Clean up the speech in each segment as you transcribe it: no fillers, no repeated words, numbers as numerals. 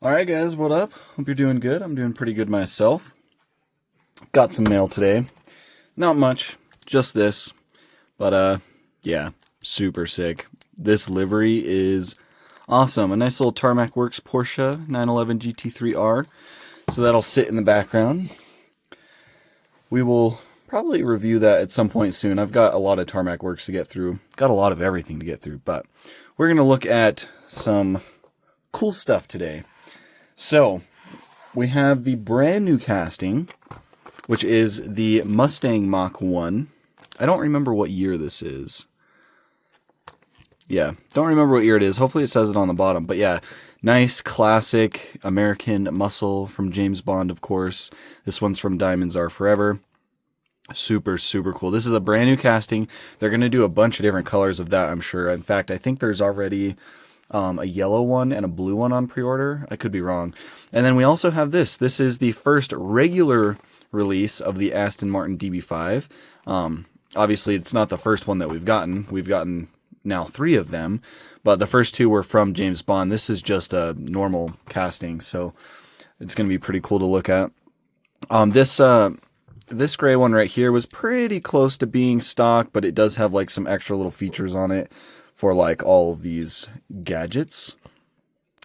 Alright guys, what up? Hope you're doing good. I'm doing pretty good myself. Got some mail today. Not much, just this. But yeah, super sick. This livery is awesome. A nice little Tarmac Works Porsche 911 GT3R. So that'll sit in the background. We will probably review that at some point soon. I've got a lot of Tarmac Works to get through. Got a lot of everything to get through, but we're going to look at some cool stuff today. So, we have the brand new casting, which is the Mustang Mach 1. I don't remember what year this is. Yeah, don't remember what year it is. Hopefully it says it on the bottom. But yeah, nice, classic American muscle from James Bond, of course. This one's from Diamonds Are Forever. Super, super cool. This is a brand new casting. They're going to do a bunch of different colors of that, I'm sure. In fact, I think there's already a yellow one and a blue one on pre-order. I could be wrong. And then we also have this. This is the first regular release of the Aston Martin DB5. Obviously, it's not the first one that we've gotten. We've gotten now 3 of them, but the first 2 were from James Bond. This is just a normal casting, so it's going to be pretty cool to look at. This gray one right here was pretty close to being stock, but it does have like some extra little features on it for like all of these gadgets.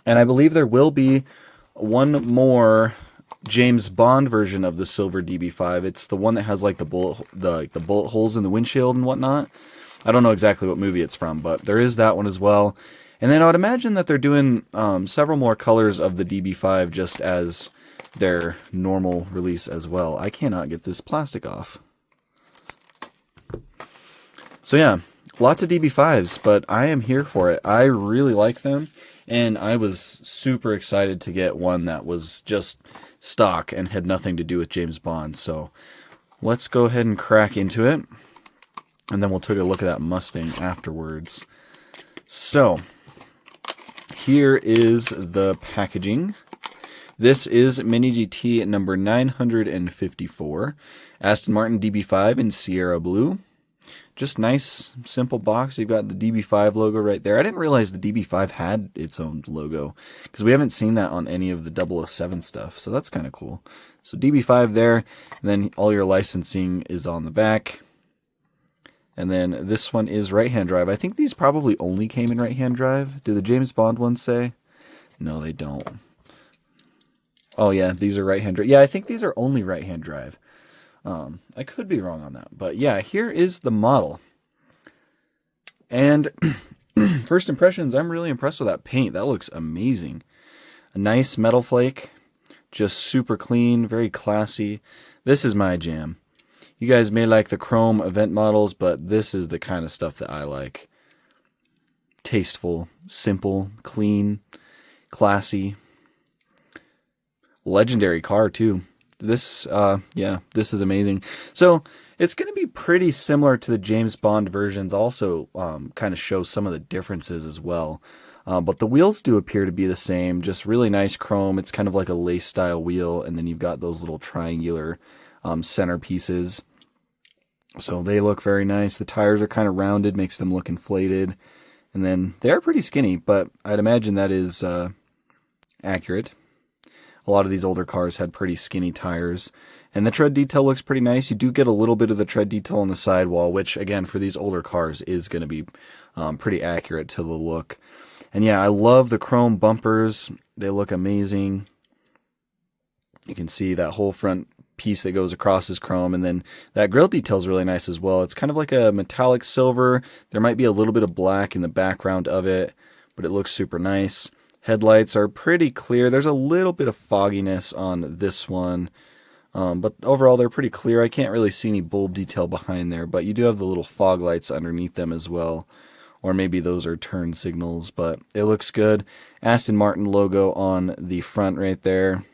And I believe there will be one more James Bond version of the silver DB5. It's the one that has like the bullet holes in the windshield and whatnot. I don't know exactly what movie it's from, but there is that one as well. And then I would imagine that they're doing several more colors of the DB5 just as their normal release as well. I cannot get this plastic off. So yeah, lots of DB5s, but I am here for it. I really like them, and I was super excited to get one that was just stock and had nothing to do with James Bond. So let's go ahead and crack into it, and then we'll take a look at that Mustang afterwards. So here is the packaging. This is Mini GT number 954, Aston Martin DB5 in Sierra Blue. Just nice, simple box. You've got the DB5 logo right there. I didn't realize the DB5 had its own logo, because we haven't seen that on any of the 007 stuff, so that's kind of cool. So DB5 there, and then all your licensing is on the back. And then this one is right-hand drive. I think these probably only came in right-hand drive. Do the James Bond ones say? No, they don't. Oh yeah, these are right-hand drive. Yeah, I think these are only right-hand drive. I could be wrong on that. But yeah, here is the model. And first impressions, I'm really impressed with that paint. That looks amazing. A nice metal flake. Just super clean, very classy. This is my jam. You guys may like the chrome event models, but this is the kind of stuff that I like. Tasteful, simple, clean, classy. Legendary car too. This this is amazing. So it's going to be pretty similar to the James Bond versions. Also kind of show some of the differences as well. But the wheels do appear to be the same. Just really nice chrome. It's kind of like a lace style wheel, and then you've got those little triangular center pieces. So they look very nice. The tires are kind of rounded, makes them look inflated. And then they're pretty skinny, but I'd imagine that is accurate. A lot of these older cars had pretty skinny tires. And the tread detail looks pretty nice. You do get a little bit of the tread detail on the sidewall, which, again, for these older cars is going to be pretty accurate to the look. And yeah, I love the chrome bumpers. They look amazing. You can see that whole front piece that goes across is chrome. And then that grille detail is really nice as well. It's kind of like a metallic silver. There might be a little bit of black in the background of it, but it looks super nice. Headlights are pretty clear. There's a little bit of fogginess on this one, but overall they're pretty clear. I can't really see any bulb detail behind there, but you do have the little fog lights underneath them as well, or maybe those are turn signals, but it looks good. Aston Martin logo on the front right there.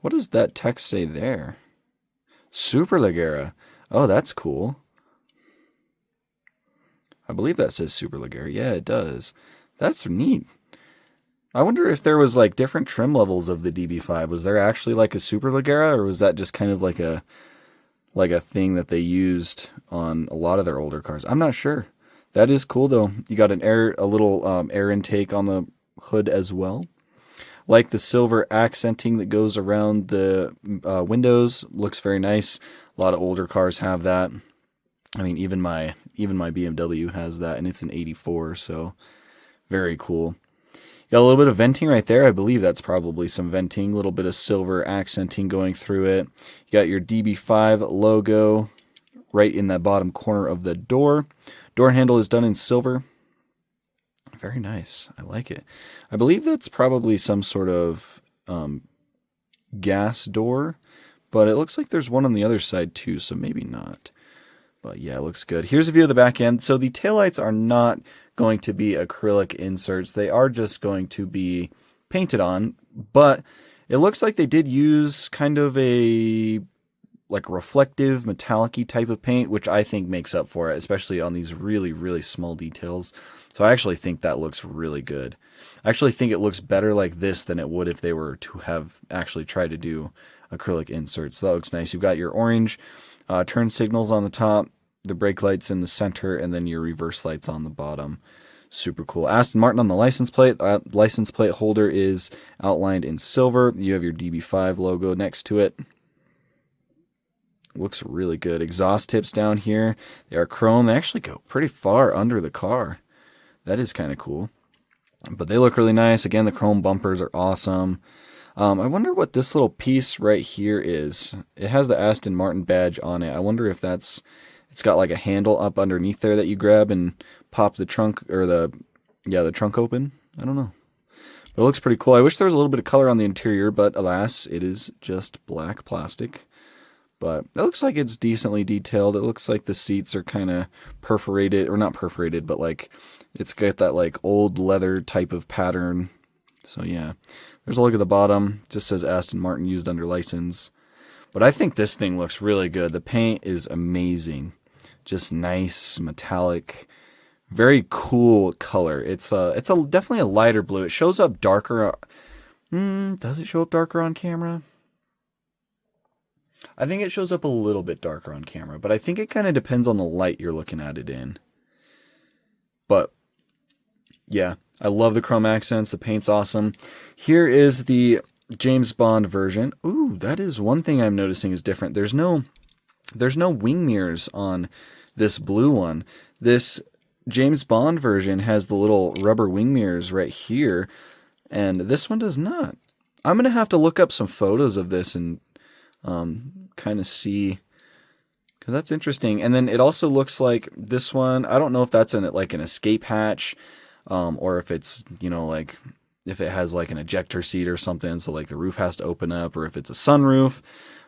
What does that text say there? Superleggera. Oh, that's cool. I believe that says Superleggera. Yeah, it does. That's neat. I wonder if there was like different trim levels of the DB5. Was there actually like a Superleggera, or was that just kind of like a thing that they used on a lot of their older cars? I'm not sure. That is cool though. You got a little air intake on the hood as well. Like the silver accenting that goes around the windows. Looks very nice. A lot of older cars have that. I mean, even my BMW has that, and it's an 84, so very cool. Got a little bit of venting right there. I believe that's probably some venting. A little bit of silver accenting going through it. You got your DB5 logo right in that bottom corner of the door. Door handle is done in silver. Very nice. I like it. I believe that's probably some sort of gas door, but it looks like there's one on the other side too, so maybe not. But yeah, it looks good. Here's a view of the back end. So the taillights are not going to be acrylic inserts. They are just going to be painted on, but it looks like they did use kind of a like reflective metallic-y type of paint, which I think makes up for it, especially on these really, really small details. So I actually think that looks really good. I actually think it looks better like this than it would if they were to have actually tried to do acrylic inserts. So that looks nice. You've got your orange turn signals on the top, the brake lights in the center, and then your reverse lights on the bottom. Super cool. Aston Martin on the license plate. License plate holder is outlined in silver. You have your DB5 logo next to it. Looks really good. Exhaust tips down here. They are chrome. They actually go pretty far under the car. That is kind of cool. But they look really nice. Again, the chrome bumpers are awesome. I wonder what this little piece right here is. It has the Aston Martin badge on it. I wonder if it's got like a handle up underneath there that you grab and pop the trunk or the trunk open. I don't know. But it looks pretty cool. I wish there was a little bit of color on the interior, but alas, it is just black plastic. But it looks like it's decently detailed. It looks like the seats are kind of perforated, or not perforated, but like it's got that like old leather type of pattern. So yeah, there's a look at the bottom. Just says Aston Martin used under license. But I think this thing looks really good. The paint is amazing. Just nice, metallic, very cool color. It's definitely a lighter blue. It shows up darker. Does it show up darker on camera? I think it shows up a little bit darker on camera, but I think it kind of depends on the light you're looking at it in. But yeah, I love the chrome accents. The paint's awesome. Here is the James Bond version. Ooh, that is one thing I'm noticing is different. There's no wing mirrors on this blue one. This James Bond version has the little rubber wing mirrors right here, and this one does not. I'm going to have to look up some photos of this and kind of see, because that's interesting. And then it also looks like this one, I don't know if that's like an escape hatch, or if it's, like if it has like an ejector seat or something, so like the roof has to open up, or if it's a sunroof.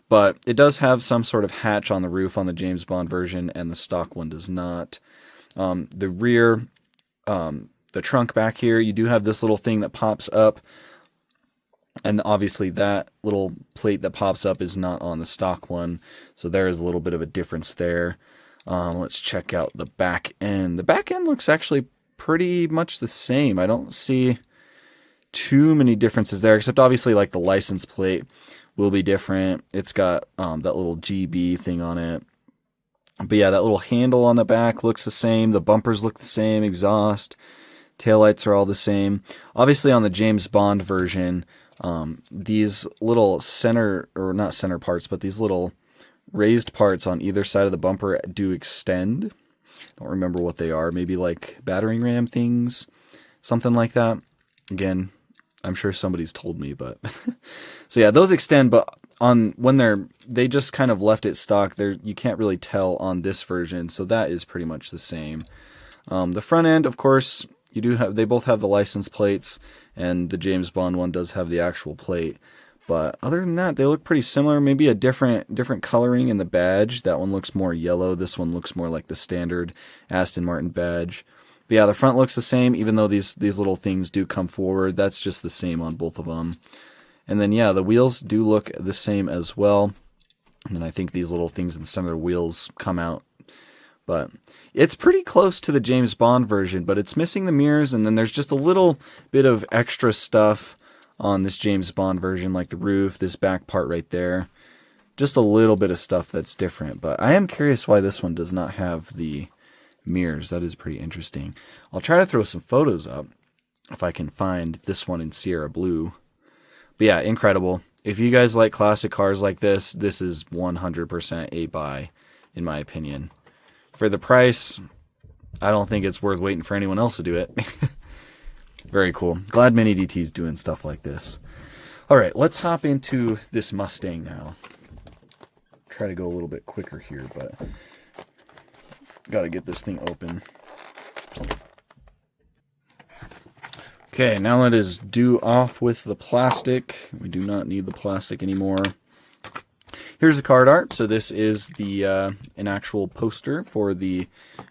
But it does have some sort of hatch on the roof on the James Bond version, and the stock one does not. The rear, the trunk back here, you do have this little thing that pops up. And obviously that little plate that pops up is not on the stock one. So there is a little bit of a difference there. Let's check out the back end. The back end looks actually pretty much the same. I don't see too many differences there, except obviously like the license plate will be different. It's got that little GB thing on it. But yeah, that little handle on the back looks the same. The bumpers look the same. Exhaust, taillights are all the same. Obviously on the James Bond version, these little center, or not center parts, but these little raised parts on either side of the bumper do extend. Don't remember what they are. Maybe like battering ram things, something like that. Again, I'm sure somebody's told me, but so yeah, those extend, but when they just kind of left it stock there, you can't really tell on this version. So that is pretty much the same. The front end, of course, they both have the license plates, and the James Bond one does have the actual plate. But other than that, they look pretty similar. Maybe a different coloring in the badge. That one looks more yellow. This one looks more like the standard Aston Martin badge. But yeah, the front looks the same, even though these little things do come forward. That's just the same on both of them. And then yeah, the wheels do look the same as well. And then I think these little things in some of the wheels come out. But it's pretty close to the James Bond version, but it's missing the mirrors, and then there's just a little bit of extra stuff on this James Bond version, like the roof, this back part right there. Just a little bit of stuff that's different, but I am curious why this one does not have the mirrors. That is pretty interesting. I'll try to throw some photos up if I can find this one in Sierra Blue. But yeah, incredible. If you guys like classic cars like this is 100% a buy, in my opinion. For the price, I don't think it's worth waiting for anyone else to do it. Very cool. Glad Mini DT's doing stuff like this. All right, let's hop into this Mustang now. Try to go a little bit quicker here, but got to get this thing open. Okay, now that is due off with the plastic. We do not need the plastic anymore. Here's the card art. So this is the an actual poster for the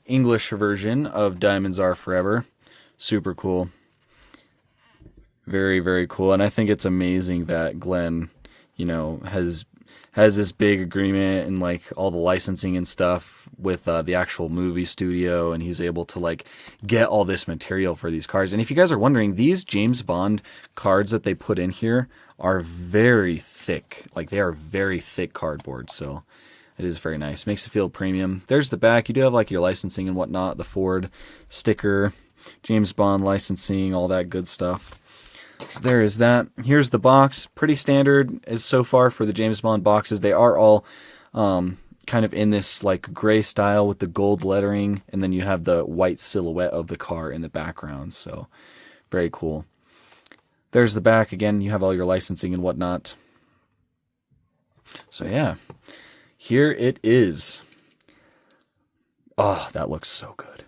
English version of Diamonds Are Forever. Super cool. Very, very cool. And I think it's amazing that Glenn, you know, has this big agreement and like all the licensing and stuff with the actual movie studio, and he's able to like get all this material for these cards. And if you guys are wondering, these James Bond cards that they put in here are very thick. Like they are very thick cardboard, so it is very nice. Makes it feel premium. There's the back. You do have like your licensing and whatnot, the Ford sticker, James Bond licensing, all that good stuff. So there is that. Here's the box. Pretty standard as so far for the James Bond boxes. They are all kind of in this like gray style with the gold lettering, and then you have the white silhouette of the car in the background. So very cool. There's the back. Again, you have all your licensing and whatnot. So yeah, here it is. Oh, that looks so good.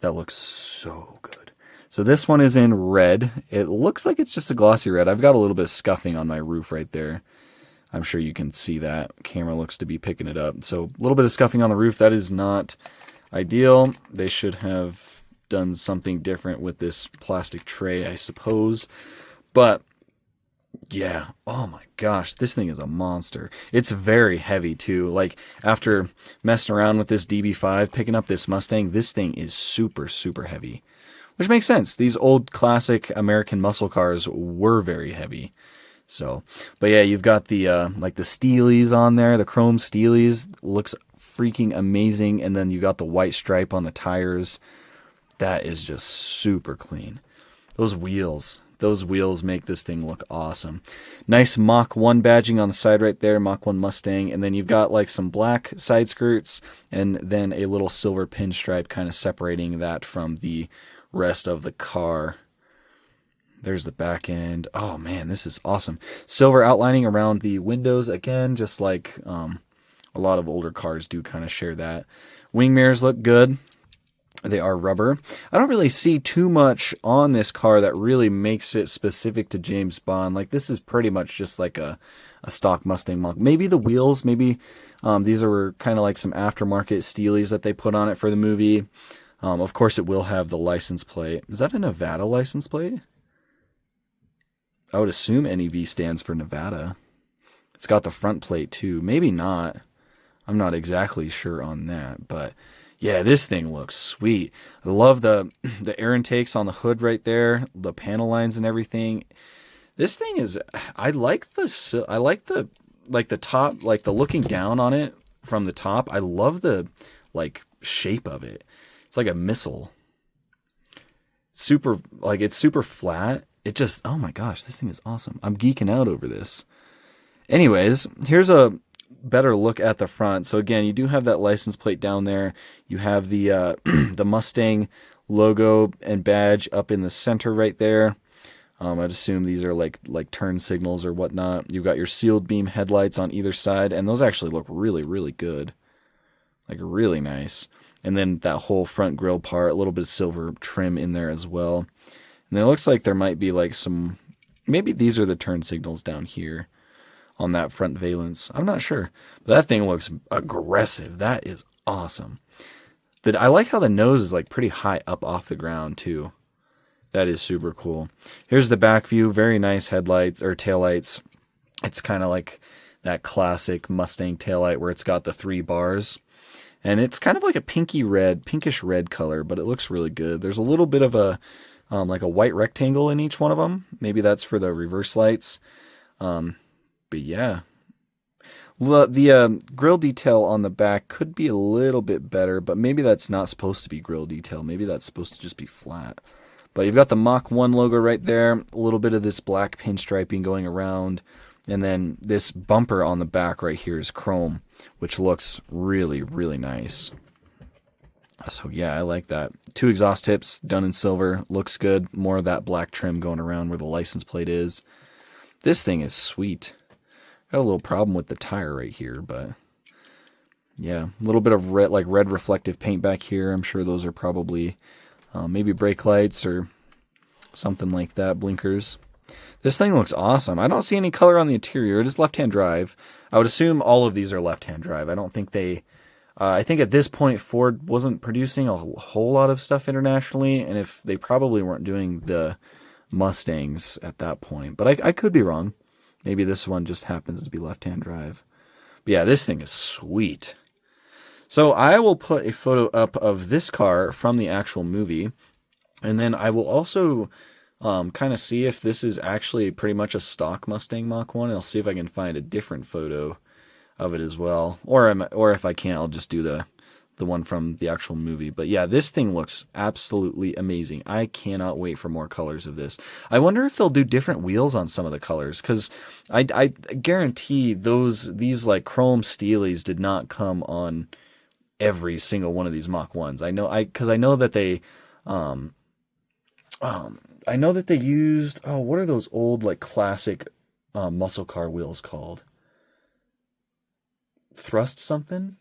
That looks so good. So this one is in red. It looks like it's just a glossy red. I've got a little bit of scuffing on my roof right there. I'm sure you can see that. Camera looks to be picking it up. So a little bit of scuffing on the roof. That is not ideal. They should have done something different with this plastic tray, I suppose. But yeah, oh my gosh, this thing is a monster. It's very heavy too. Like after messing around with this DB5, picking up this Mustang, this thing is super, super heavy. Which makes sense. These old classic American muscle cars were very heavy. So, but yeah, you've got the like the Steelies on there, the chrome Steelies. Looks freaking amazing. And then you got the white stripe on the tires. That is just super clean. Those wheels make this thing look awesome. Nice Mach 1 badging on the side right there, Mach 1 Mustang. And then you've got like some black side skirts and then a little silver pinstripe kind of separating that from the rest of the car. There's the back end. Oh man, this is awesome. Silver outlining around the windows again, just like a lot of older cars do kind of share that. Wing mirrors look good. They are rubber. I don't really see too much on this car that really makes it specific to James Bond. Like this is pretty much just like a stock Mustang Mach. Maybe the wheels, maybe these are kind of like some aftermarket Steelies that they put on it for the movie. Of course, it will have the license plate. Is that a Nevada license plate? I would assume NEV stands for Nevada. It's got the front plate too. Maybe not. I'm not exactly sure on that. But yeah, this thing looks sweet. I love the air intakes on the hood right there. The panel lines and everything. This thing is... I like the top, like the looking down on it from the top. I love the like shape of it. It's like a missile. Super, like it's super flat. It just, oh my gosh, this thing is awesome. I'm geeking out over this. Anyways, here's a better look at the front. So again, you do have that license plate down there. You have the the Mustang logo and badge up in the center right there. I'd assume these are like turn signals or whatnot. You've got your sealed beam headlights on either side, and those actually look really, really good. Like really nice. And then that whole front grille part, a little bit of silver trim in there as well. And it looks like there might be like some, maybe these are the turn signals down here on that front valence. I'm not sure. But that thing looks aggressive. That is awesome. I like how the nose is like pretty high up off the ground too. That is super cool. Here's the back view. Very nice headlights or taillights. It's kind of like that classic Mustang taillight where it's got the 3 bars. And it's kind of like a pinkish red color, but it looks really good. There's a little bit of a like a white rectangle in each one of them. Maybe that's for the reverse lights. But yeah. The grille detail on the back could be a little bit better, but maybe that's not supposed to be grille detail. Maybe that's supposed to just be flat. But you've got the Mach 1 logo right there, a little bit of this black pinstriping going around, and then this bumper on the back right here is chrome, which looks really, really nice. So yeah, I like that. 2 exhaust tips done in silver, looks good. More of that black trim going around where the license plate is. This thing is sweet. Got a little problem with the tire right here, but yeah, a little bit of red, like red reflective paint back here. I'm sure those are probably maybe brake lights or something like that, blinkers. This thing looks awesome. I don't see any color on the interior. It is left-hand drive. I would assume all of these are left-hand drive. I don't think they... I think at this point Ford wasn't producing a whole lot of stuff internationally, and if they probably weren't doing the Mustangs at that point. But I could be wrong. Maybe this one just happens to be left-hand drive. But yeah, this thing is sweet. So I will put a photo up of this car from the actual movie, and then I will also kind of see if this is actually pretty much a stock Mustang Mach 1. I'll see if I can find a different photo of it as well, or if I can't, I'll just do the one from the actual movie. But yeah, this thing looks absolutely amazing. I cannot wait for more colors of this. I wonder if they'll do different wheels on some of the colors, because I guarantee these like chrome steelies did not come on every single one of these Mach 1s. Because I know that they I know that they used, what are those old like classic muscle car wheels called? Thrust something?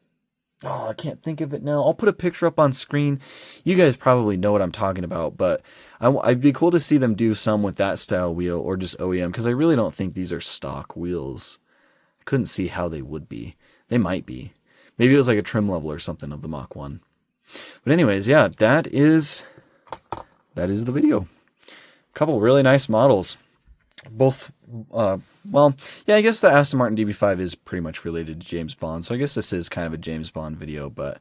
Oh, I can't think of it now. I'll put a picture up on screen. You guys probably know what I'm talking about, but I'd be cool to see them do some with that style wheel or just OEM, because I really don't think these are stock wheels. I couldn't see how they would be. They might be. Maybe it was like a trim level or something of the Mach 1. But anyways, yeah, that is the video. A couple really nice models. Both, well, yeah, I guess the Aston Martin DB5 is pretty much related to James Bond, so I guess this is kind of a James Bond video, but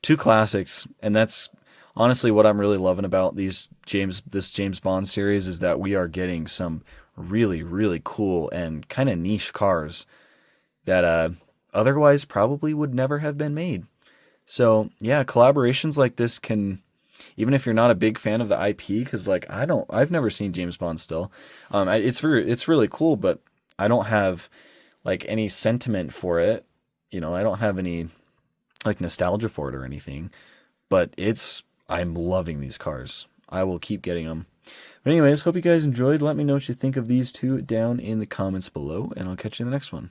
2 classics, and that's honestly what I'm really loving about this James Bond series, is that we are getting some really, really cool and kind of niche cars that otherwise probably would never have been made. So yeah, collaborations like this can... Even if you're not a big fan of the IP, because like I've never seen James Bond still. It's really cool, but I don't have like any sentiment for it. You know, I don't have any like nostalgia for it or anything. But I'm loving these cars. I will keep getting them. But anyways, hope you guys enjoyed. Let me know what you think of these two down in the comments below, and I'll catch you in the next one.